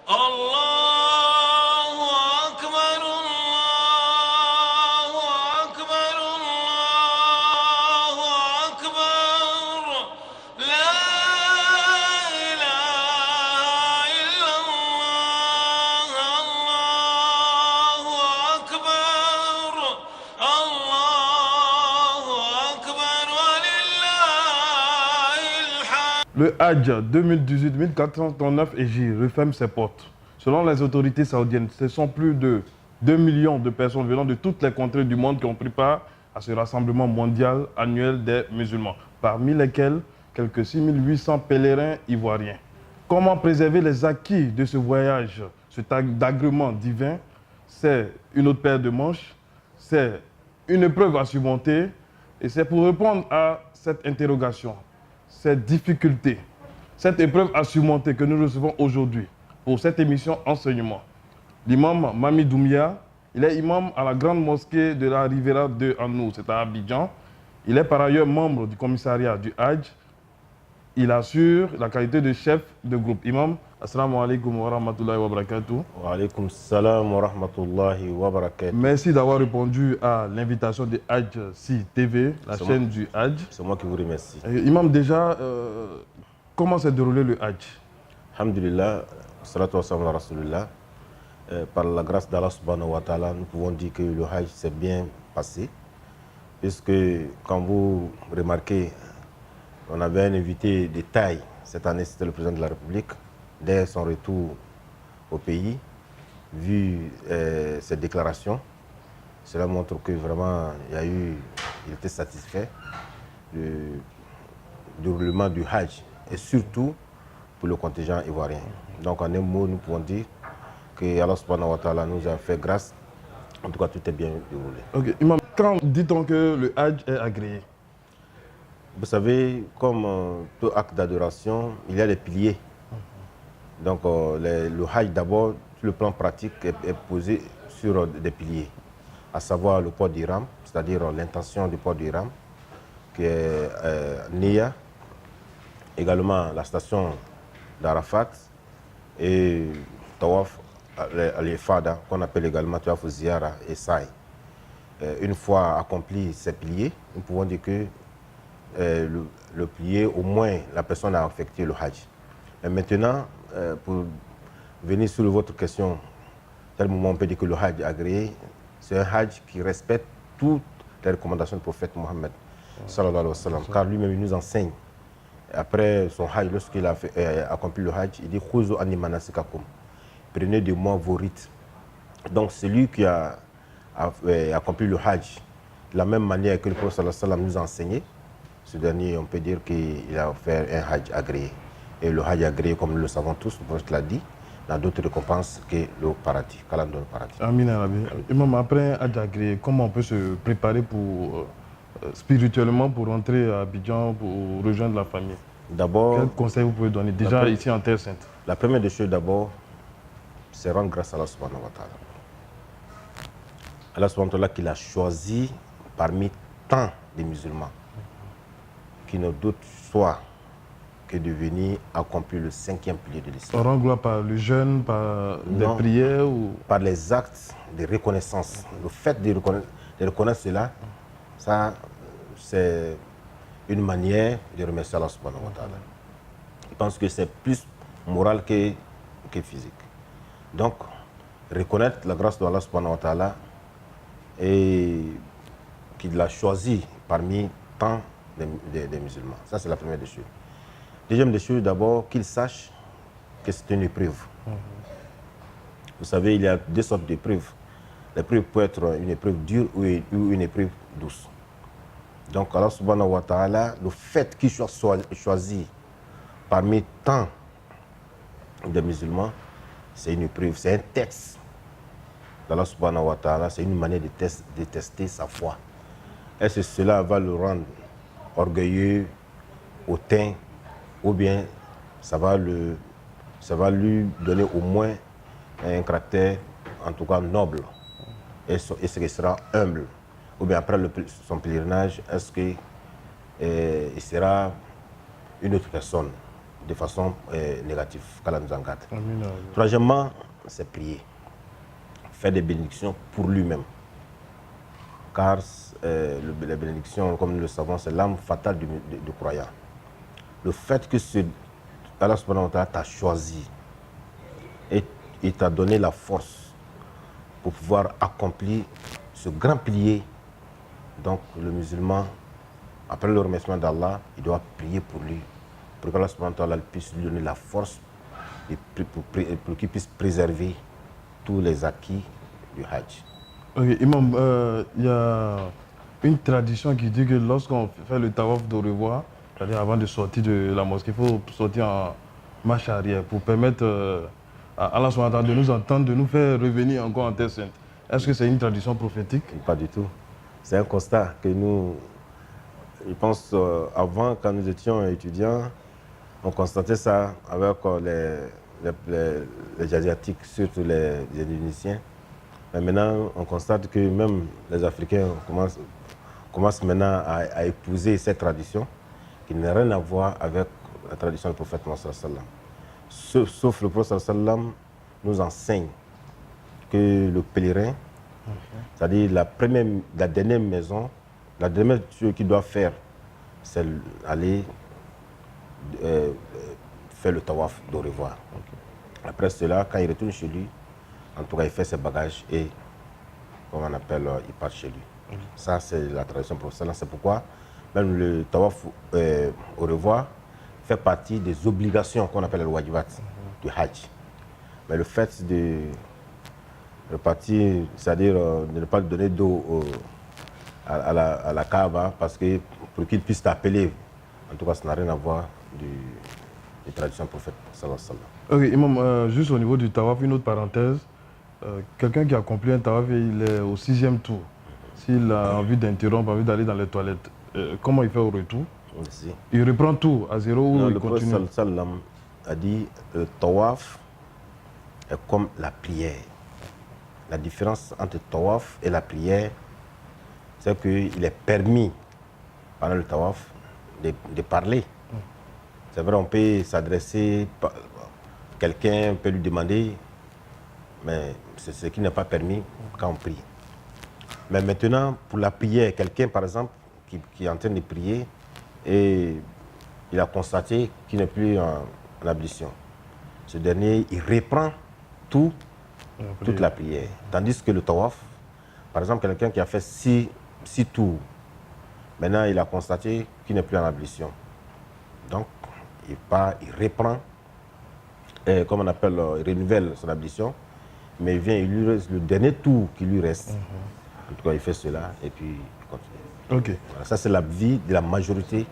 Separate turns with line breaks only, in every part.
الله أكبر الله أكبر الله أكبر لا إله إلا الله الله أكبر الله أكبر ولله الحمد.
Le Hajj 2018, 1439 Hégire referme ses portes. Selon les autorités saoudiennes, ce sont plus de 2 millions de personnes venant de toutes les contrées du monde qui ont pris part à ce rassemblement mondial annuel des musulmans, parmi lesquels quelques 6800 pèlerins ivoiriens. Comment préserver les acquis de ce voyage, cet agrément divin? C'est une autre paire de manches, c'est une épreuve à surmonter, et c'est pour répondre à cette interrogation, cette difficulté, cette épreuve à surmonter que nous recevons aujourd'hui pour cette émission Enseignement. L'imam Mami Doumbia, il est imam à la grande mosquée de la Rivera de Anou, c'est à Abidjan. Il est par ailleurs membre du commissariat du Hajj. Il assure la qualité de chef de groupe. Imam, assalamu alaikum wa rahmatullahi wa barakatuh.
Wa alaikum salam wa rahmatullahi wa barakatuh.
Merci d'avoir répondu à l'invitation de Hajj Si TV, la chaîne du Hajj.
C'est moi qui vous remercie.
Imam, déjà, comment s'est déroulé le Hajj?
Alhamdulillah, salatu wa salam wa rasulullah. Par la grâce d'Allah subhanahu wa ta'ala, nous pouvons dire que le Hajj s'est bien passé. Puisque, quand vous remarquez, on avait un invité de taille. Cette année, c'était le président de la République. Dès son retour au pays, vu ses déclarations, cela montre que vraiment, il était satisfait du déroulement du Hajj. Et surtout pour le contingent ivoirien. Donc, en un mot, nous pouvons dire que Allah subhanahu wa ta'ala nous a fait grâce. En tout cas, tout est bien déroulé.
Ok, Imam, quand dit-on que le Hajj est agréé?
Vous savez, comme tout acte d'adoration, il y a des piliers. Donc, le Hajj, d'abord, sur le plan pratique, est posé sur des piliers, à savoir le port d'Iram, c'est-à-dire l'intention du port d'Iram, qui est Nia, également la station d'Arafat et Tawaf al-Ifada, qu'on appelle également Tawaf Ziyara et Saï. Une fois accompli ces piliers, nous pouvons dire que le pilier, au moins, la personne a effectué le Hajj. Et maintenant, pour venir sur votre question, tel moment on peut dire que le Hajj agréé, c'est un Hajj qui respecte toutes les recommandations du prophète Mohammed, sallallahu alayhi wa sallam, car lui-même il nous enseigne. Après son Hajj, lorsqu'il a accompli le Hajj, il dit « Khuzu anni manasikakum » prenez de moi vos rites. Donc celui qui a accompli le Hajj, de la même manière que le prophète sallallahu alayhi wa sallam nous a enseigné, ce dernier, on peut dire qu'il a fait un Hajj agréé. Et le Hajj agréé, comme nous le savons tous, le prophète l'a dit, n'a d'autres récompenses que le paradis, qu'Allah donne le paradis.
Amin Arabi. Imam, après un Hajj agréé, comment on peut se préparer pour, spirituellement pour rentrer à Abidjan, pour rejoindre la famille?
D'abord,
quel conseil vous pouvez donner déjà ici en Terre Sainte?
La première des choses d'abord, c'est rendre grâce à Allah subhanahu wa ta'ala. Allah subhanahu wa ta'ala qu'il a choisi parmi tant de musulmans qui ne doutent soit que de venir accomplir le 5e pilier de l'islam.
On rend gloire par le jeûne, par des prières ou...
Par les actes de reconnaissance. Le fait de reconnaître cela, ça, c'est une manière de remercier Allah subhanahu wa ta'ala. Je pense que c'est plus moral que physique. Donc, reconnaître la grâce de Allah subhanahu wa ta'ala et qu'il l'a choisi parmi tant des musulmans. Ça, c'est la première des choses. Deuxième des choses, d'abord, qu'il sache que c'est une épreuve. Vous savez, il y a deux sortes d'épreuves. L'épreuve peut être une épreuve dure ou une épreuve douce. Donc, Allah subhanahu wa ta'ala, le fait qu'il soit choisi parmi tant de musulmans, c'est une épreuve, c'est un test d'Allah subhanahu wa ta'ala, c'est une manière de tester sa foi. Est-ce que cela va le rendre orgueilleux, hautain, ou bien ça va lui donner au moins un caractère, en tout cas noble, et ce qui sera humble. Ou bien après son pèlerinage, est-ce qu'il sera une autre personne? de façon négative, qu'Allah nous en garde.
Amin.
Troisièmement, c'est prier. Faire des bénédictions pour lui-même. Car les bénédictions, comme nous le savons, c'est l'arme fatale du croyant. Le fait que Allah subhanahu wa ta'ala t'a choisi et il t'a donné la force pour pouvoir accomplir ce grand pilier, donc le musulman, après le remerciement d'Allah, il doit prier pour lui, pour qu'Allah subhanahu wa ta'ala puisse lui donner la force et pour qu'il puisse préserver tous les acquis du Hajj.
Ok, Imam, il y a une tradition qui dit que lorsqu'on fait le tawaf de revoir, c'est-à-dire avant de sortir de la mosquée, il faut sortir en marche arrière pour permettre à Allah subhanahu wa ta'ala de nous entendre, de nous faire revenir encore en terre sainte. Est-ce que c'est une tradition prophétique?
Pas du tout. C'est un constat que nous, je pense, avant, quand nous étions étudiants, on constatait ça avec les Asiatiques, surtout les Indonésiens. Mais maintenant, on constate que même les Africains commencent maintenant à épouser cette tradition qui n'a rien à voir avec la tradition du prophète Mohammed sallallahu alayhi wa sallam. Sauf le prophète sallallahu alayhi wa sallam nous enseigne que le pèlerin, c'est-à-dire la dernière maison, la dernière chose qu'il doit faire, c'est aller faire le tawaf de revoir. Après cela, quand il retourne chez lui, en tout cas, il fait ses bagages et, comme on appelle, il part chez lui. Ça, c'est la tradition professionnelle. C'est pourquoi même le tawaf au revoir fait partie des obligations qu'on appelle le wajibat du Hajj. Mais le fait de repartir, c'est-à-dire de ne pas donner d'eau à la Kaaba parce que pour qu'il puisse t'appeler, en tout cas, ça n'a rien à voir des traditions prophètes sallallahu alayhi wa sallam.
Ok, Imam, juste au niveau du tawaf, une autre parenthèse. Quelqu'un qui accomplit un tawaf et il est au 6e tour, s'il a envie d'interrompre, envie d'aller dans les toilettes, comment il fait au retour?
Merci.
Il reprend tout à zéro ou il
le
continue?
prophète sallallahu alayhi wa sallam a dit le tawaf est comme la prière. La différence entre le tawaf et la prière, c'est qu'il est permis pendant le tawaf de parler. C'est vrai, on peut s'adresser, quelqu'un peut lui demander, mais c'est ce qui n'est pas permis quand on prie. Mais maintenant, pour la prière, quelqu'un par exemple qui est en train de prier et il a constaté qu'il n'est plus en ablution. Ce dernier, il reprend toute la prière. Tandis que le tawaf, par exemple, quelqu'un qui a fait 6 tours, maintenant il a constaté qu'il n'est plus en ablution. Donc, il reprend, comme on appelle, il renouvelle son ablution, mais il vient, il lui reste le dernier tour qui lui reste. En tout cas, il fait cela et puis il continue.
Ok.
Voilà, ça, c'est la vie de la majorité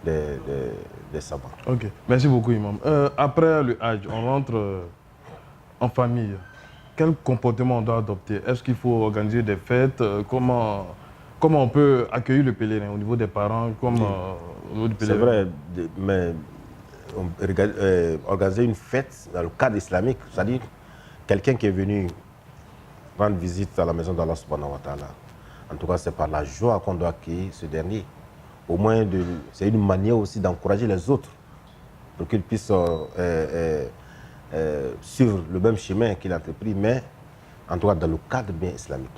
des savants.
Ok. Merci beaucoup, Imam. Après le Hajj, on rentre en famille. Quel comportement on doit adopter? Est-ce qu'il faut organiser des fêtes? Comment on peut accueillir le pèlerin au niveau des parents comme au niveau du
C'est
pèlerin?
vrai, mais organiser une fête dans le cadre islamique, c'est-à-dire quelqu'un qui est venu rendre visite à la maison d'Allah subhanahu wa ta'ala. En tout cas, c'est par la joie qu'on doit accueillir ce dernier. Au moins, c'est une manière aussi d'encourager les autres pour qu'ils puissent suivre le même chemin qu'il a entrepris, mais en tout cas dans le cadre bien islamique.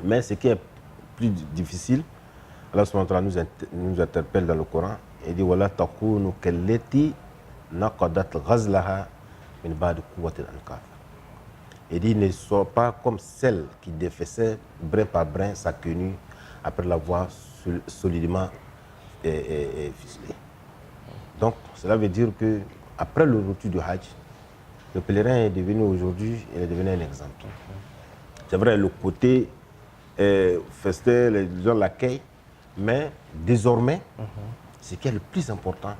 Mais ce qui est plus difficile, Allah subhanahu wa ta'ala nous interpelle dans le Coran et dit Wala takunu kallati naqadat ghazlaha min ba'd quwwatin ankar. Il dit ne sois pas comme celle qui défaissait brin par brin sa quenue après l'avoir solidement ficelée. Donc cela veut dire que après le retour du Hajj, le pèlerin est devenu aujourd'hui, il est devenu un exemple. C'est vrai, le côté festin, les gens l'accueillent, mais désormais, ce qui est le plus important,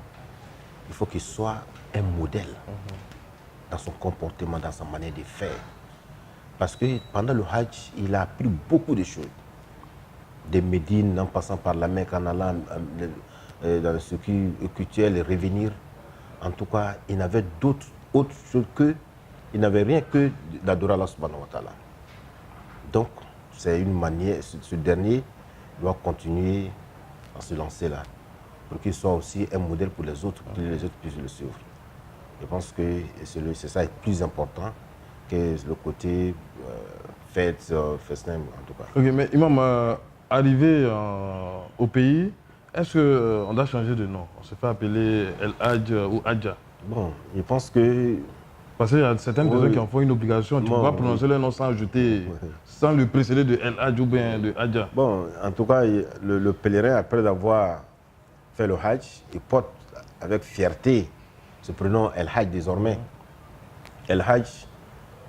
il faut qu'il soit un modèle dans son comportement, dans sa manière de faire. Parce que pendant le Hajj, il a appris beaucoup de choses. Des Médines, en passant par la Mecque, en allant dans le circuit culturel et revenir. En tout cas, il n'avait autre chose que, il n'avait rien que d'adorer Allah subhanahu wa ta'ala. Donc, c'est une manière, ce dernier doit continuer à se lancer là. pour qu'il soit aussi un modèle pour les autres, pour que les autres puissent le suivre. Je pense que c'est ça est plus important que le côté fête, festin en tout cas.
Ok, mais Imam, arrivé au pays, est-ce qu'on doit changer de nom? On se fait appeler El Hadj ou Hadja?
Bon, je pense que...
Parce qu'il y a certaines personnes qui en font une obligation. Tu ne peux pas prononcer le nom sans ajouter, sans le précéder de El Hadj ou bien de Hadja.
Bon, en tout cas, le pèlerin, après avoir fait le Hajj, il porte avec fierté ce prénom El Hajj désormais. El Hajj,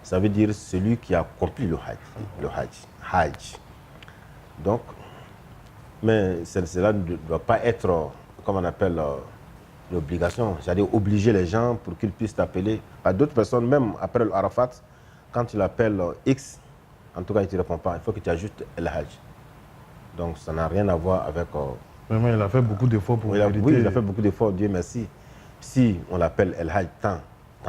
ça veut dire celui qui a accompli le Hajj. Le Hajj. Hajj. Donc, mais cela ne doit pas être, comme on appelle, l'obligation. C'est-à-dire obliger les gens pour qu'ils puissent t'appeler. D'autres personnes, même après l'Arafat, quand tu l'appelles X, en tout cas, il ne te répond pas. Il faut que tu ajoutes El Hajj. Donc, ça n'a rien à voir avec...
Vraiment, il a fait beaucoup d'efforts pour
oui, il a fait beaucoup d'efforts, Dieu merci. Si on l'appelle El Hajj tant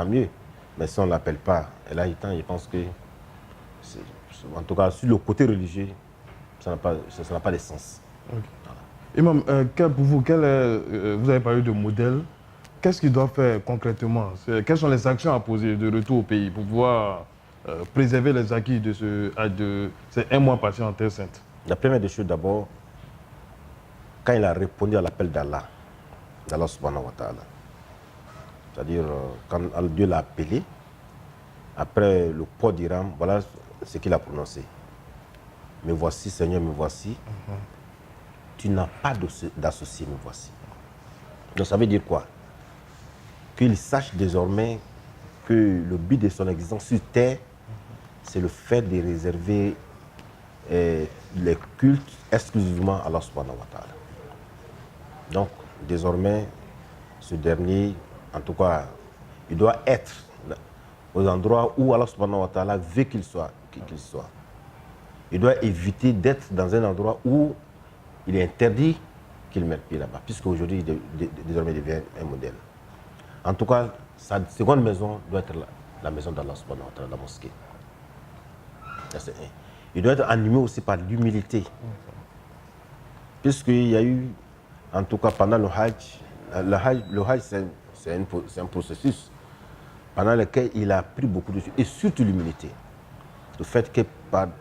mieux. Mais si on ne l'appelle pas El Hajj tant, je pense que, en tout cas, sur le côté religieux, ça n'a pas de sens.
Okay. Voilà. Imam, pour vous, vous avez parlé de modèle. Qu'est-ce qu'il doit faire concrètement? Quelles sont les actions à poser de retour au pays pour pouvoir préserver les acquis de ces 1 mois passé en Terre Sainte?
La première des choses, d'abord, quand il a répondu à l'appel d'Allah subhanahu wa ta'ala, c'est-à-dire quand Dieu l'a appelé, après le port d'Iram, voilà ce qu'il a prononcé. Me voici, Seigneur, me voici. Tu n'as pas d'associé, me voici. Donc ça veut dire quoi? Qu'il sache désormais que le but de son existence sur terre, c'est le fait de réserver les cultes exclusivement à Allah subhanahu wa ta'ala. Donc, désormais, ce dernier, en tout cas, il doit être aux endroits où Allah subhanahu wa ta'ala veut qu'il soit. Il doit éviter d'être dans un endroit où il est interdit qu'il mette pied là-bas, puisqu'aujourd'hui, désormais, il devient un modèle. En tout cas, sa seconde maison doit être la maison d'Allah subhanahu wa ta'ala, la mosquée. Ça, c'est un. Il doit être animé aussi par l'humilité. Puisqu'il y a eu, en tout cas pendant le Hajj, c'est un processus pendant lequel il a appris beaucoup de choses, et surtout l'humilité. Le fait que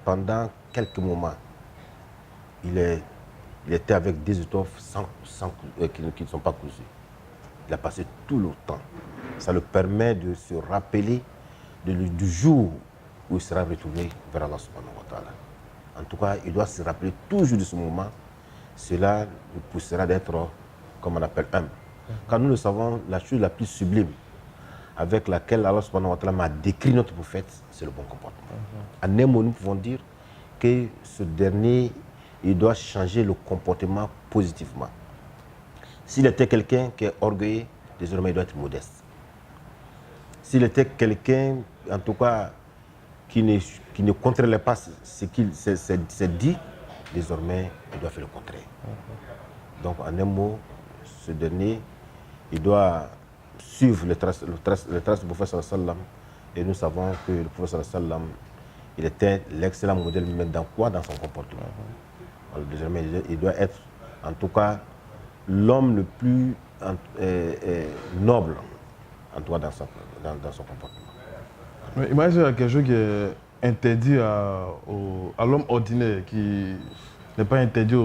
pendant quelques moments, il était avec des étoffes qui ne sont pas cousues. Il a passé tout le temps. Ça le permet de se rappeler du jour où il sera retourné vers Allah subhanahu wa ta'ala. En tout cas, il doit se rappeler toujours de ce moment. Cela le poussera d'être, comme on appelle, humble. Car nous le savons, la chose la plus sublime avec laquelle Allah subhanahu wa ta'ala m'a décrit notre prophète, c'est le bon comportement. En un mot, nous pouvons dire que ce dernier, il doit changer le comportement positivement. S'il était quelqu'un qui est orgueilleux, désormais il doit être modeste. S'il était quelqu'un, en tout cas, qui ne contrôlait pas ce qu'il s'est dit, désormais, il doit faire le contraire. Donc, en un mot, ce dernier, il doit suivre les traces du prophète sallallahu alayhi wa sallam. Et nous savons que le prophète sallallahu alayhi wa sallam, il était l'excellent modèle, mais dans quoi? Dans son comportement. Alors, désormais, il doit être, en tout cas, l'homme le plus noble, en tout cas, dans son comportement.
Mais imagine quelque chose qui est interdit à l'homme ordinaire, qui n'est pas interdit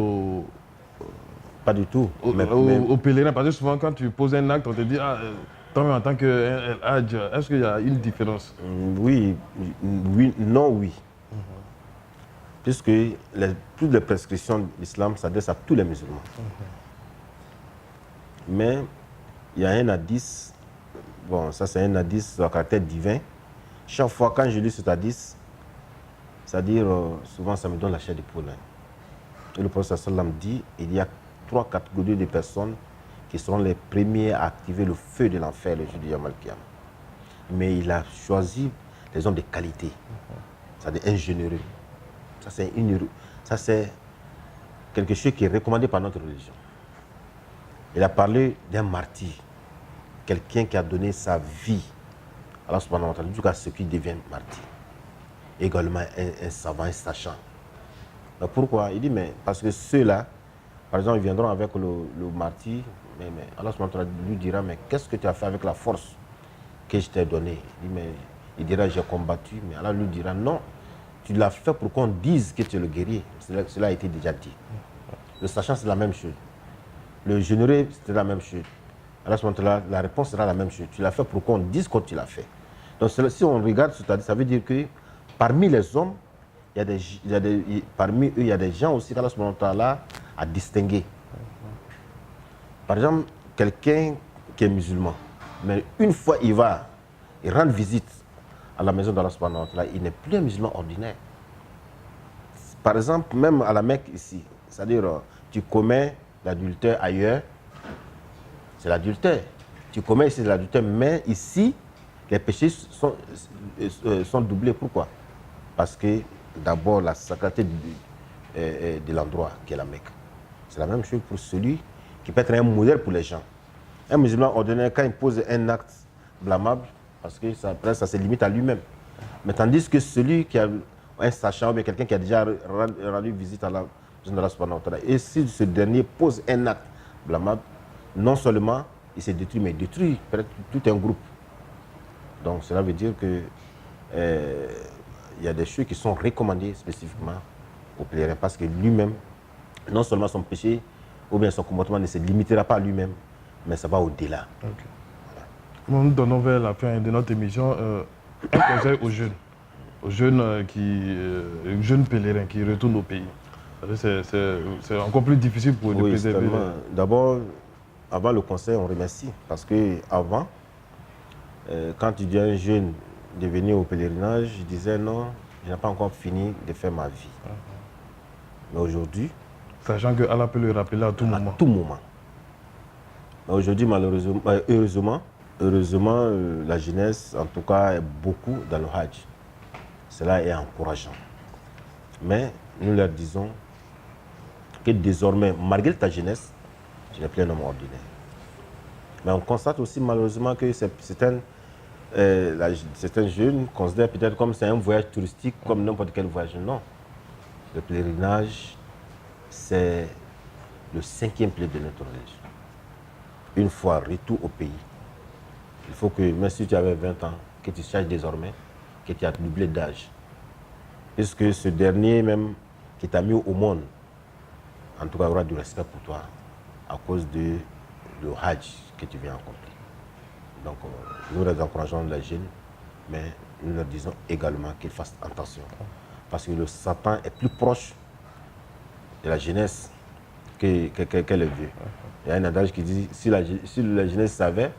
Pas du tout.
Au pèlerin. Parce que souvent, quand tu poses un acte, on te dit, toi-même en tant que Hadj, est-ce qu'il y a une différence?
Oui, oui. Puisque toutes les prescriptions de l'islam s'adressent à tous les musulmans. Mais il y a un hadith, bon, ça c'est un hadith à caractère divin. Chaque fois quand je lis cet hadith, c'est-à-dire souvent ça me donne la chair de poule. Et le prophète sallam dit, il y a 3 catégories de personnes qui seront les premiers à activer le feu de l'enfer le jour du Yawm al-Qiyam. Mais il a choisi les hommes de qualité, c'est-à-dire un généreux. Ça c'est quelque chose qui est recommandé par notre religion. Il a parlé d'un martyr, quelqu'un qui a donné sa vie à Allah subhanahu wa ta'ala, jusqu'à ce qu'il devienne martyr. Également un savant, un sachant. Mais pourquoi? Il dit, mais parce que ceux-là, Par exemple, ils viendront avec le martyr, mais Allah lui dira, mais qu'est-ce que tu as fait avec la force que je t'ai donnée? Il dira, j'ai combattu, mais Allah lui dira, non, tu l'as fait pour qu'on dise que tu es le guerrier. Cela a été déjà dit. Le sachant, c'est la même chose. Le généreux, c'était la même chose. Allah, la réponse sera la même chose. Tu l'as fait pour qu'on dise que tu l'as fait. Donc si on regarde, ça veut dire que parmi les hommes, parmi eux, il y a des gens aussi qu'Allah a distingué. Par exemple, quelqu'un qui est musulman, mais une fois il rend visite à la maison d'Allah, il n'est plus un musulman ordinaire. Par exemple, même à la Mecque ici, c'est-à-dire tu commets l'adultère ailleurs, c'est l'adultère. Tu commets ici l'adultère, mais ici, les péchés sont doublés. Pourquoi? Parce que d'abord, la sacralité de l'endroit qui est la Mecque. C'est la même chose pour celui qui peut être un modèle pour les gens. Un musulman ordinaire, quand il pose un acte blâmable, parce que ça se limite à lui-même. Mais tandis que celui qui a un sachant, ou bien quelqu'un qui a déjà rendu visite à la maison d'Allah subhanahu wa ta'ala, et si ce dernier pose un acte blâmable, non seulement il se détruit, mais il détruit peut-être tout un groupe. Donc cela veut dire que il y a des choses qui sont recommandées spécifiquement au pèlerin, parce que lui-même, non seulement son péché ou bien son comportement ne se limitera pas à lui-même, mais ça va au-delà.
Okay. Voilà. Nous donnons vers la fin de notre émission un conseil aux jeunes pèlerins qui retournent au pays. C'est encore plus difficile pour eux de préserver.
D'abord, avant le conseil, on remercie, parce que avant, quand tu dis à un jeune de venir au pèlerinage, je disais non, je n'ai pas encore fini de faire ma vie. Mais aujourd'hui,
sachant que Allah peut le rappeler à tout moment.
À tout moment. Mais aujourd'hui, malheureusement, heureusement, la jeunesse, en tout cas, est beaucoup dans le Hajj. Cela est encourageant. Mais nous leur disons que désormais, malgré ta jeunesse, tu n'es plus un homme ordinaire. Mais on constate aussi malheureusement que certains jeunes considèrent peut-être comme c'est un voyage touristique, comme n'importe quel voyage. Non. Le pèlerinage, c'est le 5e pilier de notre religion. Une fois retour au pays, il faut que, même si tu avais 20 ans, que tu saches désormais que tu as doublé d'âge. Puisque ce dernier même qui t'a mis au monde, en tout cas, aura du respect pour toi à cause du Hajj que tu viens accomplir. Donc, nous les encourageons les jeunes, mais nous leur disons également qu'ils fassent attention. Parce que le Satan est plus proche de la jeunesse que les vieux. Il y a un adage qui dit, si la jeunesse savait,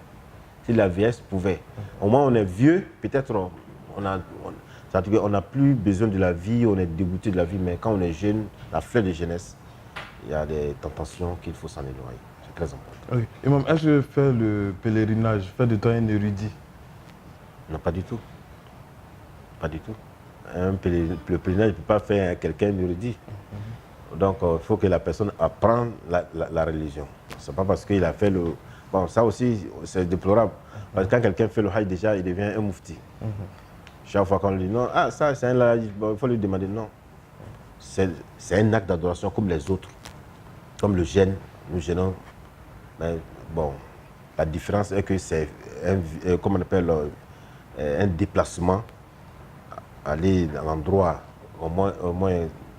si la vieillesse pouvait. Au moins on est vieux, peut-être on n'a plus besoin de la vie, on est dégoûté de la vie, mais quand on est jeune, la fleur de jeunesse, il y a des tentations qu'il faut s'en éloigner. C'est très important.
Okay. Imam, est-ce que faire le pèlerinage fait de toi un érudit?
Non, pas du tout. Pas du tout. Le pèlerinage ne peut pas faire quelqu'un érudit. Donc, il faut que la personne apprenne la religion. Ce n'est pas parce qu'il a fait le... Bon, ça aussi, c'est déplorable. Parce que quand quelqu'un fait le hajj, déjà, il devient un moufti. Chaque fois qu'on lui dit non, ça, c'est un hajj, il faut lui demander non. C'est un acte d'adoration comme les autres. Comme le jeûne, nous jeûnons. Mais bon, la différence est que c'est comme on appelle, un déplacement, aller dans l'endroit, au moins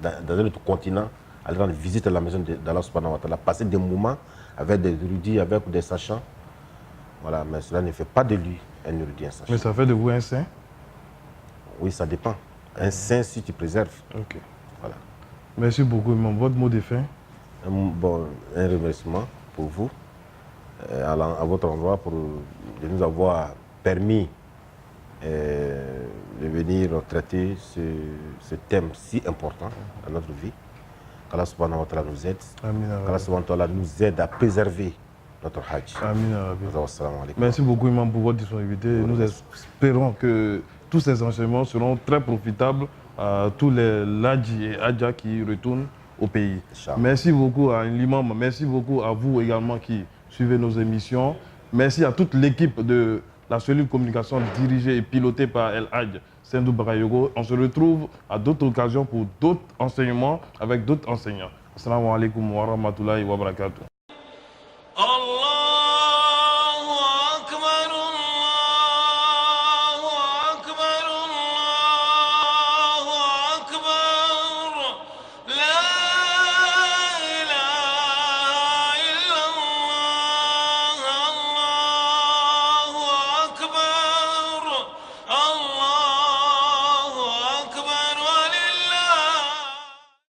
dans un autre continent, aller rendre visite à la maison d'Allah subhanahu wa ta'ala, passer des moments avec des érudits, avec des sachants. Voilà, mais cela ne fait pas de lui un érudit, un sachant.
Mais ça fait de vous un saint?
Oui, ça dépend. Un saint si tu préserves.
Ok.
Voilà.
Merci beaucoup, Imam. Votre mot de fin?
Un remerciement pour vous, à votre endroit, de nous avoir permis de venir traiter ce thème si important dans notre vie. Qu'Allah subhanahu wa ta'ala nous aide. Qu'Allah subhanahu wa ta'ala nous aide à préserver notre Hajj.
Merci beaucoup, Imam, pour votre disponibilité. Nous espérons que tous ces enseignements seront très profitables à tous les Ladji et Adja qui retournent au pays. Merci beaucoup à l'imam, merci beaucoup à vous également qui suivez nos émissions. Merci à toute l'équipe de la cellule communication dirigée et pilotée par El Hadj Sendou Barayogo. On se retrouve à d'autres occasions pour d'autres enseignements avec d'autres enseignants. Assalamu alaikum wa rahmatullahi wa barakatuh.